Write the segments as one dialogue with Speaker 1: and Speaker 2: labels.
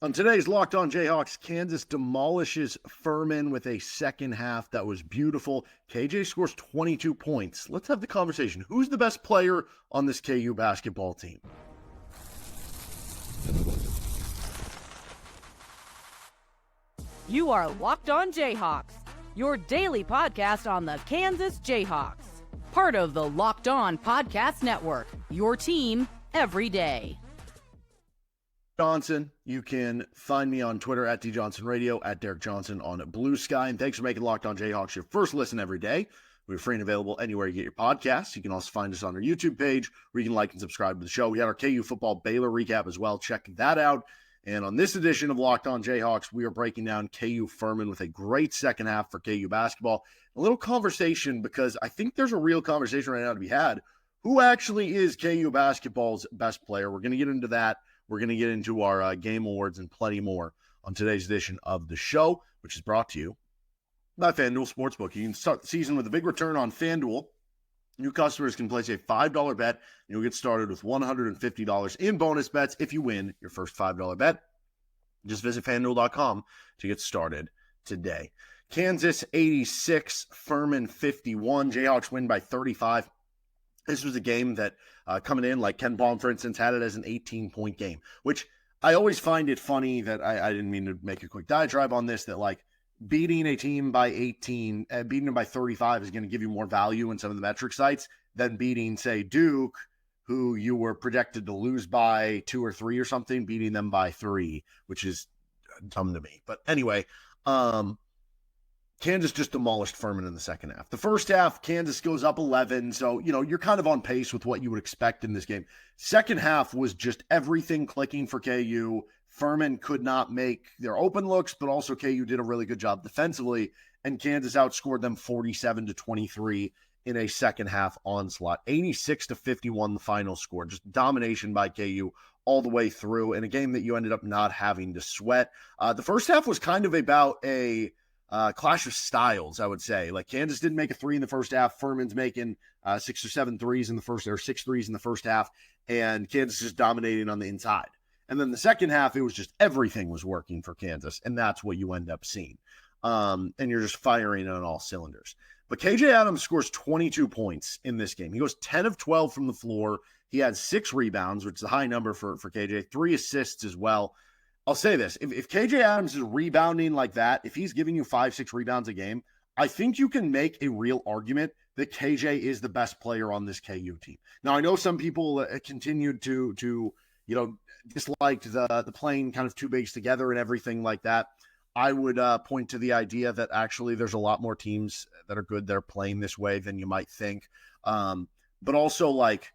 Speaker 1: On today's Locked On Jayhawks, Kansas demolishes Furman with a second half that was beautiful. KJ scores 22 points. Let's have the conversation. Who's the best player on this KU basketball team?
Speaker 2: You are Locked On Jayhawks, your daily podcast on the Kansas Jayhawks. Part of the Locked On Podcast Network, your team every day.
Speaker 1: Johnson. You can find me on Twitter at DJohnsonRadio, at Derek Johnson on Blue Sky. And thanks for making Locked On Jayhawks your first listen every day. We're free and available anywhere you get your podcasts. You can also find us on our YouTube page where you can like and subscribe to the show. We had our KU football Baylor recap as well. Check that out. And on this edition of Locked On Jayhawks, we are breaking down KU Furman with a great second half for KU basketball. A little conversation because I think there's a real conversation right now to be had. Who actually is KU basketball's best player? We're going to get into that. We're going to get into our game awards and plenty more on today's edition of the show, which is brought to you by FanDuel Sportsbook. You can start the season with a big return on FanDuel. New customers can place a $5 bet, and you'll get started with $150 in bonus bets if you win your first $5 bet. Just visit FanDuel.com to get started today. Kansas 86, Furman 51. Jayhawks win by 35. This was a game that coming in, like Ken Palm, for instance, had it as an 18-point game, which I always find it funny that I didn't mean to make a quick diatribe on this, that like beating a team by 18, beating them by 35 is going to give you more value in some of the metric sites than beating, say, Duke, who you were projected to lose by 2 or 3 or something, beating them by 3, which is dumb to me. But anyway, Kansas just demolished Furman in the second half. The first half, Kansas goes up 11, so, you're kind of on pace with what you would expect in this game. Second half was just everything clicking for KU. Furman could not make their open looks, but also KU did a really good job defensively, and Kansas outscored them 47-23 in a second half onslaught. 86-51 the final score. Just domination by KU all the way through, in a game that you ended up not having to sweat. The first half was kind of about a clash of styles, I would say. Like, Kansas didn't make a 3 in the first half. Furman's making 6 or 7 threes in the first, or 6 threes in the first half, and Kansas is dominating on the inside. And then the second half, it was just everything was working for Kansas, and that's what you end up seeing. And you're just firing on all cylinders. But KJ Adams scores 22 points in this game. He goes 10 of 12 from the floor. He had 6 rebounds, which is a high number for KJ, 3 assists as well. I'll say this, if KJ Adams is rebounding like that, if he's giving you 5-6 rebounds a game, I think you can make a real argument that KJ is the best player on this KU team. Now, I know some people continued to disliked the playing kind of two bigs together and everything like that. I would point to the idea that actually there's a lot more teams that are good that are playing this way than you might think. But also, like,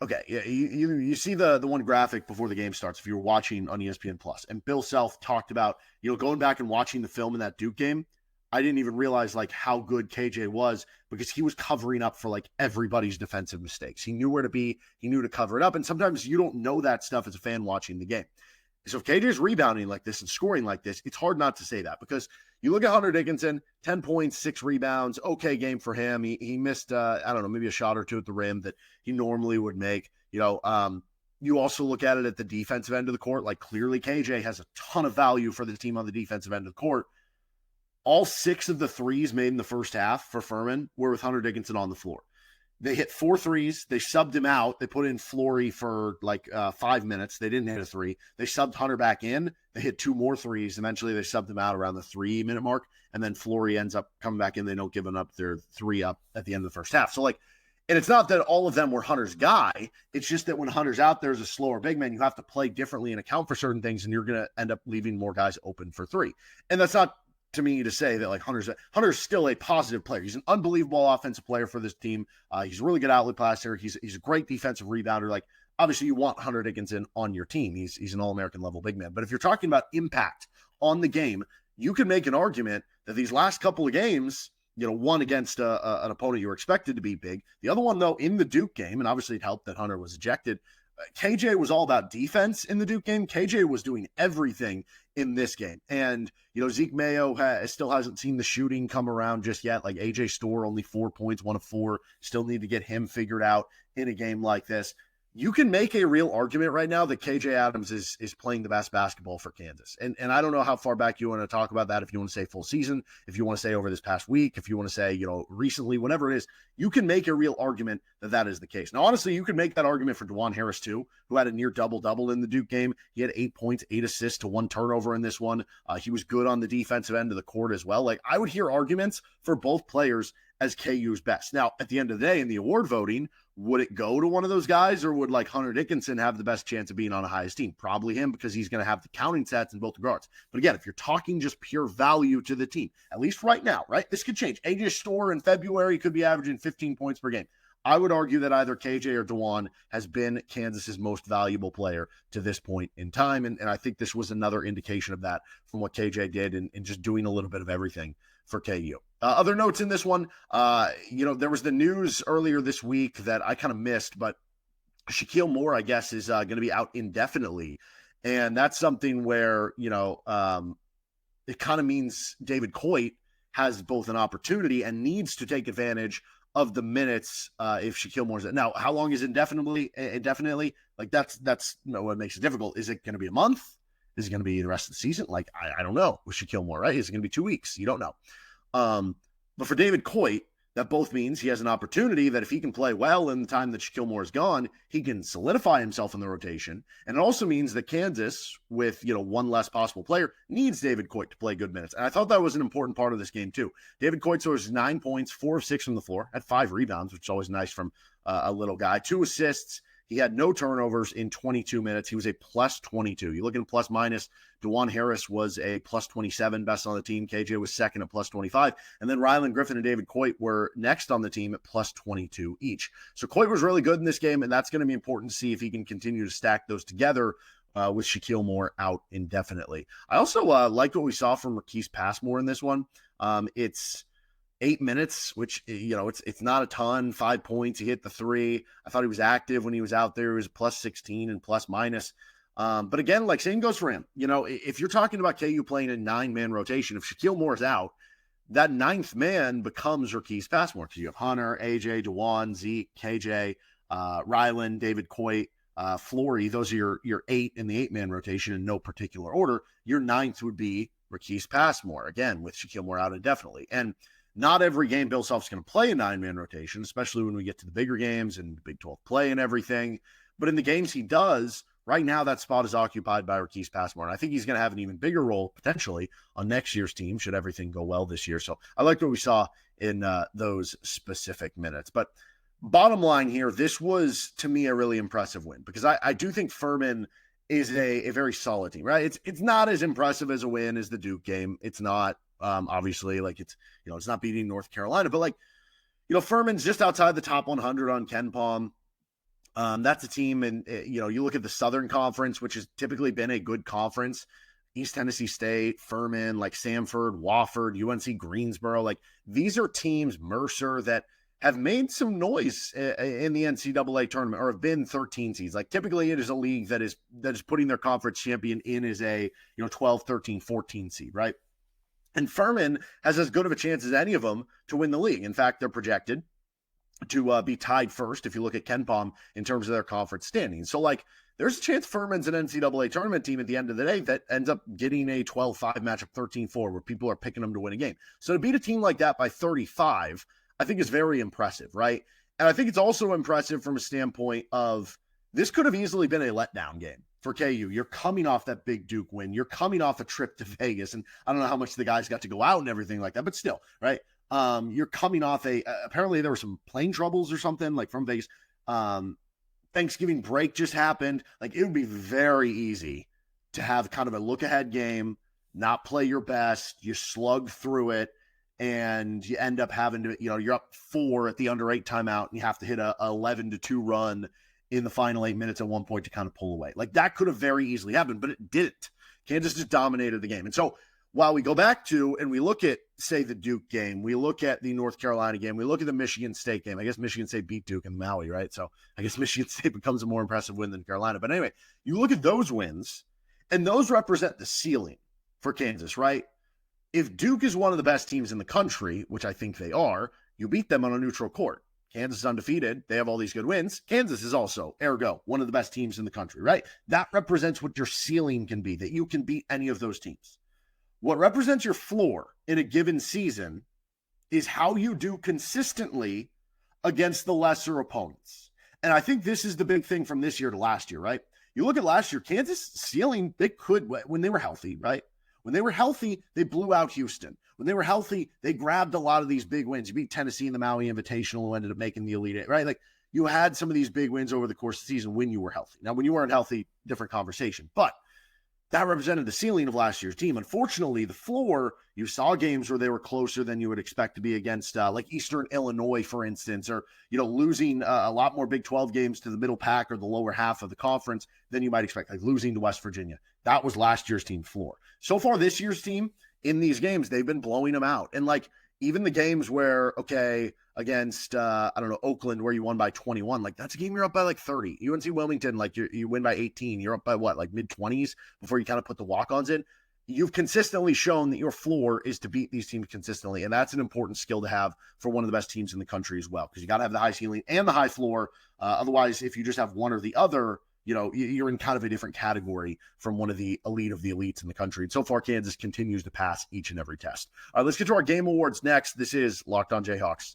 Speaker 1: okay, you see the one graphic before the game starts if you were watching on ESPN Plus, and Bill Self talked about, going back and watching the film in that Duke game. I didn't even realize like how good KJ was because he was covering up for like everybody's defensive mistakes. He knew where to be, he knew to cover it up, and sometimes you don't know that stuff as a fan watching the game. So if KJ's rebounding like this and scoring like this, it's hard not to say that, because you look at Hunter Dickinson, 10 points, 6 rebounds, okay game for him. He missed, maybe a shot or two at the rim that he normally would make. You also look at it at the defensive end of the court, like clearly KJ has a ton of value for the team on the defensive end of the court. All 6 of the threes made in the first half for Furman were with Hunter Dickinson on the floor. They hit 4 threes. They subbed him out. They put in Flory for 5 minutes. They didn't hit a 3. They subbed Hunter back in. They hit 2 more threes. Eventually, they subbed him out around the 3-minute mark, and then Flory ends up coming back in. They don't give up their 3 up at the end of the first half. So, and it's not that all of them were Hunter's guy. It's just that when Hunter's out there as a slower big man, you have to play differently and account for certain things, and you're going to end up leaving more guys open for 3. And that's not to me to say that like Hunter's still a positive player. He's an unbelievable offensive player for this team. He's a really good outlet passer. He's a great defensive rebounder. Like, obviously you want Hunter Dickinson on your team. He's an All-American level big man. But if you're talking about impact on the game, you can make an argument that these last couple of games, one against an opponent you were expected to be big. The other one, though, in the Duke game, and obviously it helped that Hunter was ejected, KJ was all about defense in the Duke game. KJ was doing everything in this game. And, Zeke Mayo still hasn't seen the shooting come around just yet. Like, AJ Storr, only 4 points, 1 of 4. Still need to get him figured out in a game like this. you can make a real argument right now that KJ Adams is playing the best basketball for Kansas. And I don't know how far back you want to talk about that. If you want to say full season, if you want to say over this past week, if you want to say, recently, whatever it is, you can make a real argument that that is the case. Now, honestly, you can make that argument for Dajuan Harris too, who had a near double-double in the Duke game. He had 8 points, 8 assists to 1 turnover in this one. He was good on the defensive end of the court as well. Like, I would hear arguments for both players as KU's best. Now, at the end of the day, in the award voting, would it go to one of those guys, or would like Hunter Dickinson have the best chance of being on the highest team? Probably him, because he's going to have the counting stats in both regards. But again, if you're talking just pure value to the team, at least right now, right? This could change. AJ Storr in February could be averaging 15 points per game. I would argue that either KJ or Dajuan has been Kansas's most valuable player to this point in time. And I think this was another indication of that from what KJ did in just doing a little bit of everything for KU. Other notes in this one, there was the news earlier this week that I kind of missed, but Shaquille Moore, I guess, is going to be out indefinitely. And that's something where, it kind of means David Coit has both an opportunity and needs to take advantage of the minutes if Shaquille Moore's out. Now, how long is indefinitely? Like that's what makes it difficult. Is it going to be a month? Is it going to be the rest of the season? Like, I don't know with Shaquille Moore, right? Is it going to be 2 weeks? You don't know. But for David Coit, that both means he has an opportunity that if he can play well in the time that Shaquille Moore is gone, he can solidify himself in the rotation. And it also means that Kansas, with one less possible player, needs David Coit to play good minutes. And I thought that was an important part of this game too. David Coit scores 9 points, 4 of 6 from the floor, had 5 rebounds, which is always nice from a little guy, 2 assists. He had no turnovers in 22 minutes. He was a plus 22. You look at plus minus, Dajuan Harris was a plus 27, best on the team. KJ was second at plus 25. And then Rylan Griffin and David Coit were next on the team at plus 22 each. So Coit was really good in this game, and that's going to be important to see if he can continue to stack those together with Shaquille Moore out indefinitely. I also liked what we saw from Marquise Passmore in this one. It's 8 minutes, which, it's not a ton, 5 points. He hit the 3. I thought he was active when he was out there. He was plus 16 and plus minus. But again, like same goes for him. If you're talking about KU playing a 9-man rotation, if Shaquille Moore's out, that 9th man becomes Marquise Passmore, because you have Hunter, AJ, Dajuan, Zeke, KJ, Rylan, David Coit, Flory. Those are your 8 in the 8-man rotation in no particular order. Your 9th would be Marquise Passmore, again, with Shaquille Moore out indefinitely. And not every game Bill Self's going to play a 9-man rotation, especially when we get to the bigger games and Big 12 play and everything. But in the games he does, right now that spot is occupied by Marquise Passmore. And I think he's going to have an even bigger role potentially on next year's team should everything go well this year. So I liked what we saw in those specific minutes. But bottom line here, this was, to me, a really impressive win, because I do think Furman is a very solid team, right? It's not as impressive as a win as the Duke game. It's not. Obviously, like it's not beating North Carolina, but like, Furman's just outside the top 100 on KenPom. That's a team, and you look at the Southern Conference, which has typically been a good conference. East Tennessee State, Furman, like Samford, Wofford, UNC Greensboro, like these are teams, Mercer, that have made some noise in the NCAA tournament or have been 13 seeds. Like typically it is a league that is putting their conference champion in as a 12, 13, 14 seed, right? And Furman has as good of a chance as any of them to win the league. In fact, they're projected to be tied first if you look at KenPom in terms of their conference standing. So, like, there's a chance Furman's an NCAA tournament team at the end of the day that ends up getting a 12-5 matchup, 13-4, where people are picking them to win a game. So to beat a team like that by 35, I think is very impressive, right? And I think it's also impressive from a standpoint of this could have easily been a letdown game for KU. You're coming off that big Duke win. You're coming off a trip to Vegas. And I don't know how much the guys got to go out and everything like that, but still, right? You're coming off apparently there were some plane troubles or something like from Vegas. Thanksgiving break just happened. Like it would be very easy to have kind of a look ahead game, not play your best. You slug through it and you end up having to, you're up 4 at the under 8 timeout and you have to hit a 11-2 run in the final 8 minutes at one point to kind of pull away. Like that could have very easily happened, but it didn't. Kansas just dominated the game. And so while we go back to, and we look at, say, the Duke game, we look at the North Carolina game, we look at the Michigan State game. I guess Michigan State beat Duke in Maui, right? So I guess Michigan State becomes a more impressive win than Carolina. But anyway, you look at those wins, and those represent the ceiling for Kansas, right? If Duke is one of the best teams in the country, which I think they are, you beat them on a neutral court. Kansas is undefeated. They have all these good wins. Kansas is also, ergo, one of the best teams in the country, right? That represents what your ceiling can be, that you can beat any of those teams. What represents your floor in a given season is how you do consistently against the lesser opponents. And I think this is the big thing from this year to last year, right? You look at last year, Kansas ceiling, they could, when they were healthy, right? When they were healthy, they blew out Houston. When they were healthy, they grabbed a lot of these big wins. You beat Tennessee in the Maui Invitational, who ended up making the Elite Eight, right? Like, you had some of these big wins over the course of the season when you were healthy. Now, when you weren't healthy, different conversation. But that represented the ceiling of last year's team. Unfortunately, the floor, you saw games where they were closer than you would expect to be against like Eastern Illinois, for instance, or, losing a lot more Big 12 games to the middle pack or the lower half of the conference than you might expect, like losing to West Virginia. That was last year's team floor. So far, this year's team in these games, they've been blowing them out. And like, even the games where, against, Oakland, where you won by 21, like that's a game you're up by like 30. UNC Wilmington, like you win by 18. You're up by what, like mid-20s before you kind of put the walk-ons in. You've consistently shown that your floor is to beat these teams consistently, and that's an important skill to have for one of the best teams in the country as well, because you got to have the high ceiling and the high floor. Otherwise, if you just have one or the other, you're in kind of a different category from one of the elite of the elites in the country. And so far, Kansas continues to pass each and every test. All right, let's get to our game awards next. This is Locked On Jayhawks.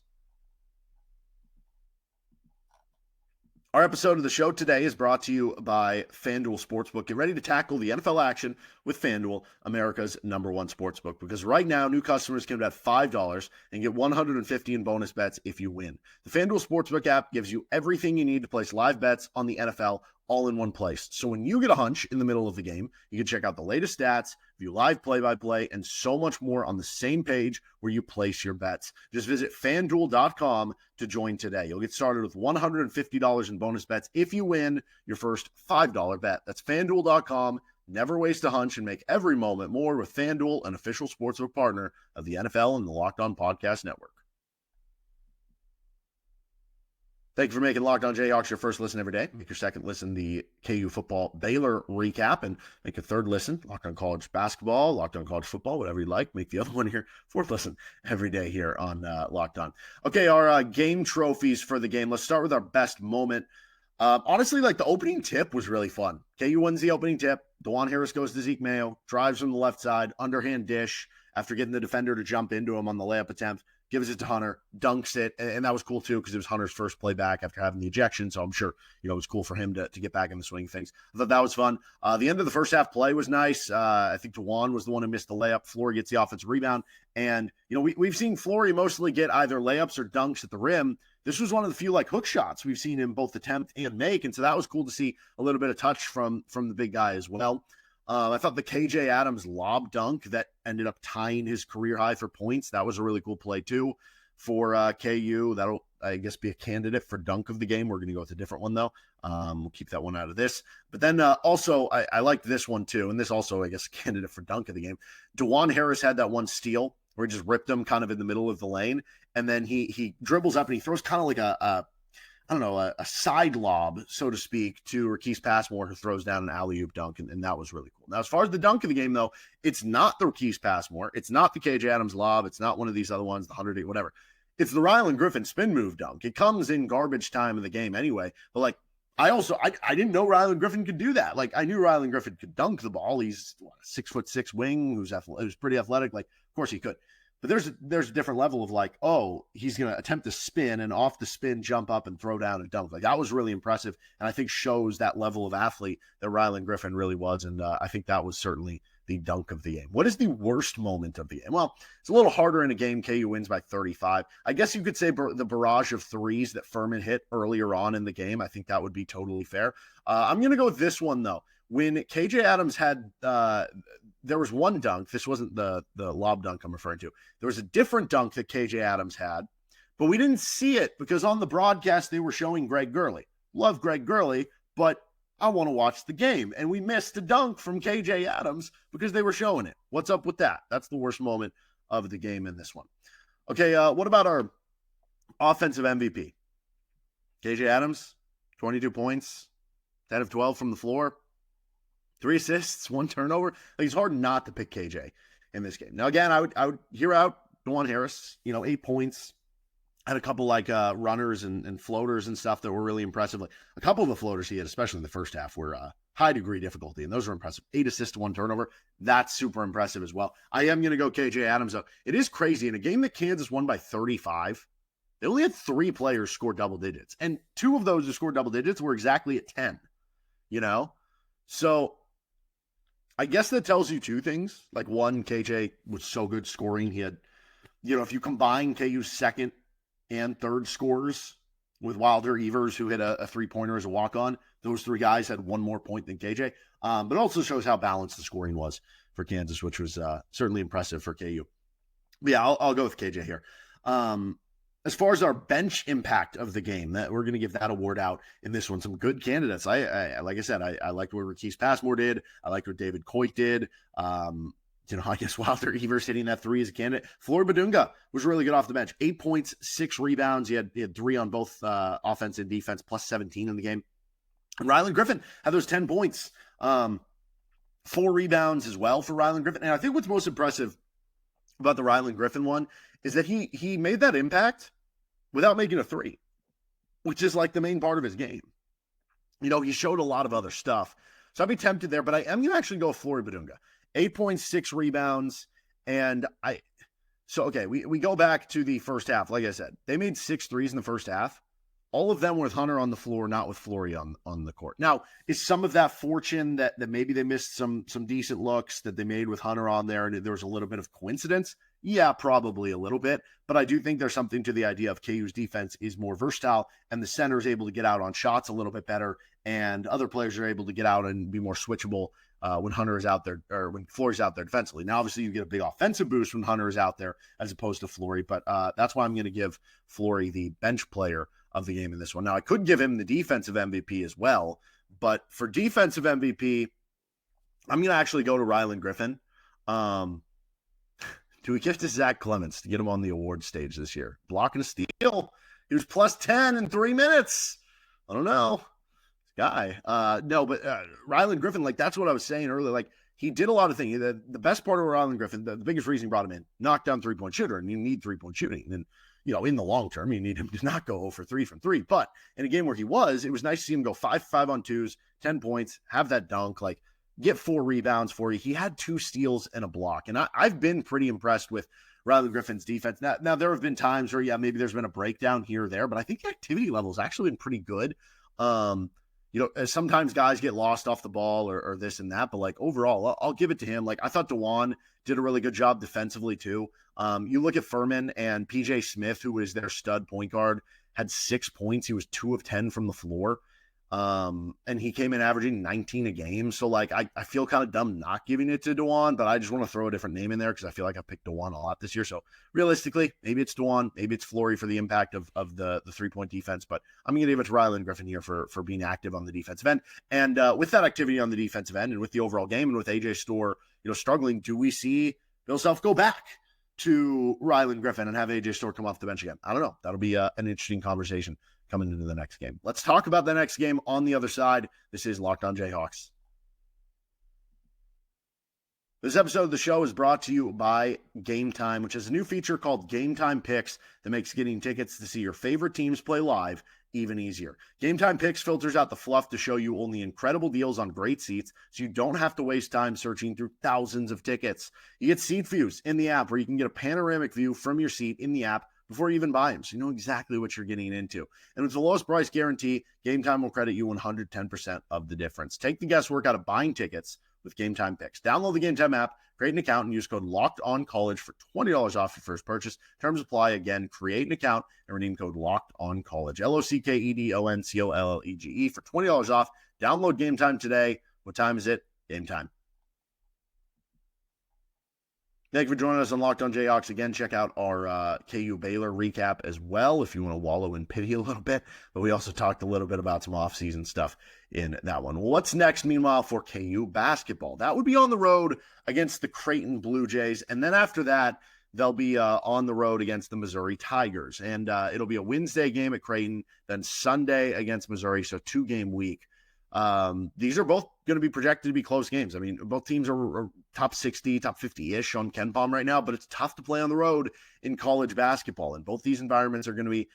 Speaker 1: Our episode of the show today is brought to you by FanDuel Sportsbook. Get ready to tackle the NFL action with FanDuel, America's #1 sportsbook, because right now new customers can bet $5 and get $150 in bonus bets if you win. The FanDuel Sportsbook app gives you everything you need to place live bets on the NFL all in one place. So when you get a hunch in the middle of the game, you can check out the latest stats, view live play-by-play, and so much more on the same page where you place your bets. Just visit FanDuel.com to join today. You'll get started with $150 in bonus bets if you win your first $5 bet. That's FanDuel.com. Never waste a hunch and make every moment more with FanDuel, an official sportsbook partner of the NFL and the Locked On Podcast Network. Thank you for making Locked On Jayhawks your first listen every day. Make your second listen the KU football Baylor recap, and make a third listen Locked On College Basketball, Locked On College Football, whatever you like. Make the other one your fourth listen every day here on Locked On. Okay, our game trophies for the game. Let's start with our best moment. Honestly, like the opening tip was really fun. KU wins the opening tip. Dajuan Harris goes to Zeke Mayo, drives from the left side, underhand dish after getting the defender to jump into him on the layup attempt. Gives it to Hunter, dunks it, and that was cool too because it was Hunter's first play back after having the ejection, so I'm sure it was cool for him to get back in the swing of things. I thought that was fun. The end of the first half play was nice. I think Dajuan was the one who missed the layup. Flory gets the offensive rebound, and we've seen Flory mostly get either layups or dunks at the rim. This was one of the few like hook shots we've seen him both attempt and make, and so that was cool to see a little bit of touch from the big guy as well. I thought the KJ Adams lob dunk that ended up tying his career high for points, that was a really cool play too for KU. That'll, I guess, be a candidate for dunk of the game. We're going to go with a different one, though. We'll keep that one out of this. But then also, I liked this one too, and this also, I guess, a candidate for dunk of the game. Dajuan Harris had that one steal where he just ripped him kind of in the middle of the lane, and then he dribbles up and he throws kind of like a side lob, so to speak, to Rakeem Passmore, who throws down an alley-oop dunk, and that was really cool. Now, as far as the dunk of the game, though, it's not the Rakeem Passmore. It's not the KJ Adams lob. It's not one of these other ones, the 108, whatever. It's the Rylan Griffin spin move dunk. It comes in garbage time of the game anyway, but, like, I didn't know Rylan Griffin could do that. Like, I knew Rylan Griffin could dunk the ball. He's a 6'6" wing who's pretty athletic. Like, of course he could. But there's a different level of like, oh, he's going to attempt to spin and off the spin, jump up and throw down and dunk. Like that was really impressive. And I think shows that level of athlete that Rylan Griffin really was. And I think that was certainly the dunk of the game. What is the worst moment of the game? Well, it's a little harder in a game. KU wins by 35. I guess you could say the barrage of threes that Furman hit earlier on in the game. I think that would be totally fair. I'm going to go with this one though. When KJ Adams had, there was one dunk. This wasn't the lob dunk I'm referring to. There was a different dunk that KJ Adams had, but we didn't see it because on the broadcast they were showing Greg Gurley. Love Greg Gurley, but I want to watch the game. And we missed a dunk from KJ Adams because they were showing it. What's up with that? That's the worst moment of the game in this one. Okay, what about our offensive MVP? KJ Adams, 22 points, 10 of 12 from the floor. 3 assists, 1 turnover. Like, it's hard not to pick KJ in this game. Now, again, I would hear out Dajuan Harris, 8 points, Had a couple like runners and floaters and stuff that were really impressive. Like a couple of the floaters he had, especially in the first half, were high degree difficulty, and those were impressive. 8 assists, 1 turnover. That's super impressive as well. I am going to go KJ Adams, though. It is crazy. In a game that Kansas won by 35, they only had 3 players score double digits, and 2 of those who scored double digits were exactly at 10, you know? So I guess that tells you 2 things. Like, one, KJ was so good scoring. He had, if you combine KU's second and third scores with Wilder Evers, who hit a 3-pointer as a walk-on, those 3 guys had 1 more point than KJ. But it also shows how balanced the scoring was for Kansas, which was certainly impressive for KU. But yeah, I'll go with KJ here. As far as our bench impact of the game, that we're going to give that award out in this one. Some good candidates. I like I said, I liked what Rakis Passmore did. I liked what David Coit did. I guess Wilder Evers hitting that 3 as a candidate. Flory Badunga was really good off the bench. 8 points, 6 rebounds. He had 3 on both offense and defense, plus 17 in the game. And Rylan Griffin had those 10 points. 4 rebounds as well for Rylan Griffin. And I think what's most impressive about the Rylan Griffin one is that he made that impact without making a 3, which is like the main part of his game. He showed a lot of other stuff. So I'd be tempted there, but I am going to actually go with Flory Badunga. 8.6 rebounds. And we go back to the first half. Like I said, they made 6 threes in the first half. All of them with Hunter on the floor, not with Flory on the court. Now, is some of that fortune that maybe they missed some decent looks that they made with Hunter on there, and there was a little bit of coincidence? Yeah, probably a little bit. But I do think there's something to the idea of KU's defense is more versatile, and the center is able to get out on shots a little bit better, and other players are able to get out and be more switchable when Hunter is out there, or when Flory's out there defensively. Now, obviously, you get a big offensive boost when Hunter is out there as opposed to Flory, but that's why I'm going to give Flory the bench player of the game in this one. Now, I could give him the defensive MVP as well, but for defensive MVP, I'm going to actually go to Rylan Griffin. Do we give to Zach Clements to get him on the award stage this year? Block and a steal. He was plus 10 in 3 minutes. I don't know. Guy. No, but Rylan Griffin, like that's what I was saying earlier. Like he did a lot of things. The best part of Rylan Griffin, the biggest reason he brought him in, knocked down 3-point shooter, and you need 3-point shooting. And in the long term, you need him to not go 0 for 3 from 3. But in a game where he was, it was nice to see him go 5-5 on 2s, 10 points, have that dunk, like get 4 rebounds for you. He had 2 steals and a block. And I've been pretty impressed with Rylan Griffin's defense. Now there have been times where, maybe there's been a breakdown here or there, but I think the activity level has actually been pretty good. Sometimes guys get lost off the ball or this and that, but like overall, I'll give it to him. Like I thought Dajuan did a really good job defensively too. You look at Furman and PJ Smith, who was their stud point guard, had 6 points. He was 2 of 10 from the floor. And he came in averaging 19 a game. So like, I feel kind of dumb not giving it to Dajuan, but I just want to throw a different name in there because I feel like I picked Dajuan a lot this year. So realistically, maybe it's Dajuan, maybe it's Flory for the impact of the 3-point defense, but I'm going to give it to Rylan Griffin here for being active on the defensive end. And with that activity on the defensive end and with the overall game and with AJ Storr, struggling, do we see Bill Self go back to Rylan Griffin and have AJ Storr come off the bench again? I don't know. That'll be an interesting conversation coming into the next game. Let's talk about the next game on the other side. This is Locked On Jayhawks. This episode of the show is brought to you by Game Time, which is a new feature called Game Time Picks that makes getting tickets to see your favorite teams play live even easier. Game Time Picks filters out the fluff to show you only incredible deals on great seats, so you don't have to waste time searching through thousands of tickets. You get seat views in the app where you can get a panoramic view from your seat in the app before you even buy them, so you know exactly what you're getting into. And with the lowest price guarantee, Game Time will credit you 110% of the difference. Take the guesswork out of buying tickets with Game Time Picks. Download the Game Time app, create an account, and use code LOCKEDONCollege for $20 off your first purchase. Terms apply. Again, create an account and redeem code LOCKEDONCollege. LOCKEDONCOLLEGE for $20 off. Download Game Time today. What time is it? Game time. Thank you for joining us on Locked On Jayhawks. Again, check out our KU Baylor recap as well if you want to wallow in pity a little bit. But we also talked a little bit about some offseason stuff in that one. What's next, meanwhile, for KU basketball? That would be on the road against the Creighton Blue Jays. And then after that, they'll be on the road against the Missouri Tigers. And it'll be a Wednesday game at Creighton, then Sunday against Missouri, so 2-game week. These are both going to be projected to be close games. I mean, both teams are top 60, top 50-ish on KenPom right now, but it's tough to play on the road in college basketball. And both these environments are going to be,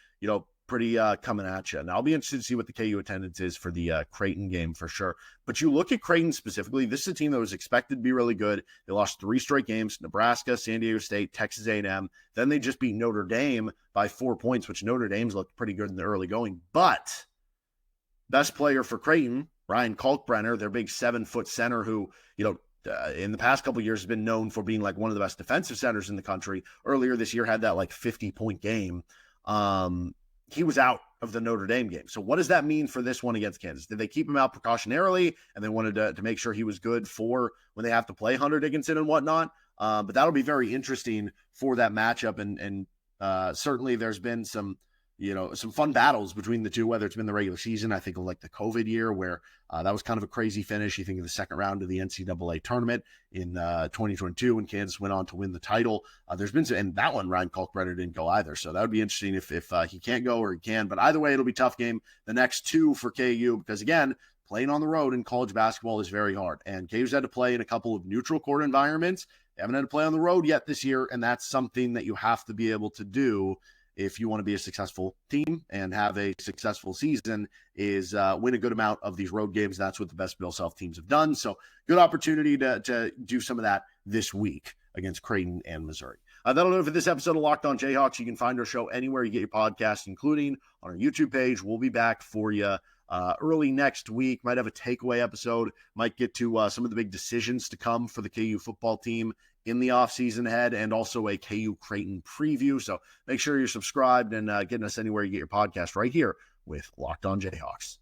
Speaker 1: pretty coming at you. And I'll be interested to see what the KU attendance is for the Creighton game for sure. But you look at Creighton specifically, this is a team that was expected to be really good. They lost 3 straight games, Nebraska, San Diego State, Texas A&M. Then they just beat Notre Dame by 4 points, which Notre Dame's looked pretty good in the early going. But best player for Creighton, Ryan Kalkbrenner, their big 7-foot center who, in the past couple of years has been known for being like one of the best defensive centers in the country. Earlier this year had that like 50-point game. He was out of the Notre Dame game. So what does that mean for this one against Kansas? Did they keep him out precautionarily and they wanted to make sure he was good for when they have to play Hunter Dickinson and whatnot? But that'll be very interesting for that matchup. And certainly there's been some fun battles between the two, whether it's been the regular season. I think of like the COVID year where that was kind of a crazy finish. You think of the second round of the NCAA tournament in 2022 when Kansas went on to win the title. There's been some, and that one, Ryan Kalkbrenner didn't go either. So that would be interesting if he can't go or he can. But either way, it'll be a tough game. The next 2 for KU, because again, playing on the road in college basketball is very hard. And KU's had to play in a couple of neutral court environments. They haven't had to play on the road yet this year. And that's something that you have to be able to do if you want to be a successful team and have a successful season, is win a good amount of these road games. That's what the best Bill Self teams have done. So good opportunity to do some of that this week against Creighton and Missouri. That'll do it for this episode of Locked On Jayhawks. You can find our show anywhere you get your podcasts, including on our YouTube page. We'll be back for you early next week. Might have a takeaway episode. Might get to some of the big decisions to come for the KU football team in the offseason ahead, and also a KU Creighton preview. So make sure you're subscribed and getting us anywhere you get your podcast right here with Locked On Jayhawks.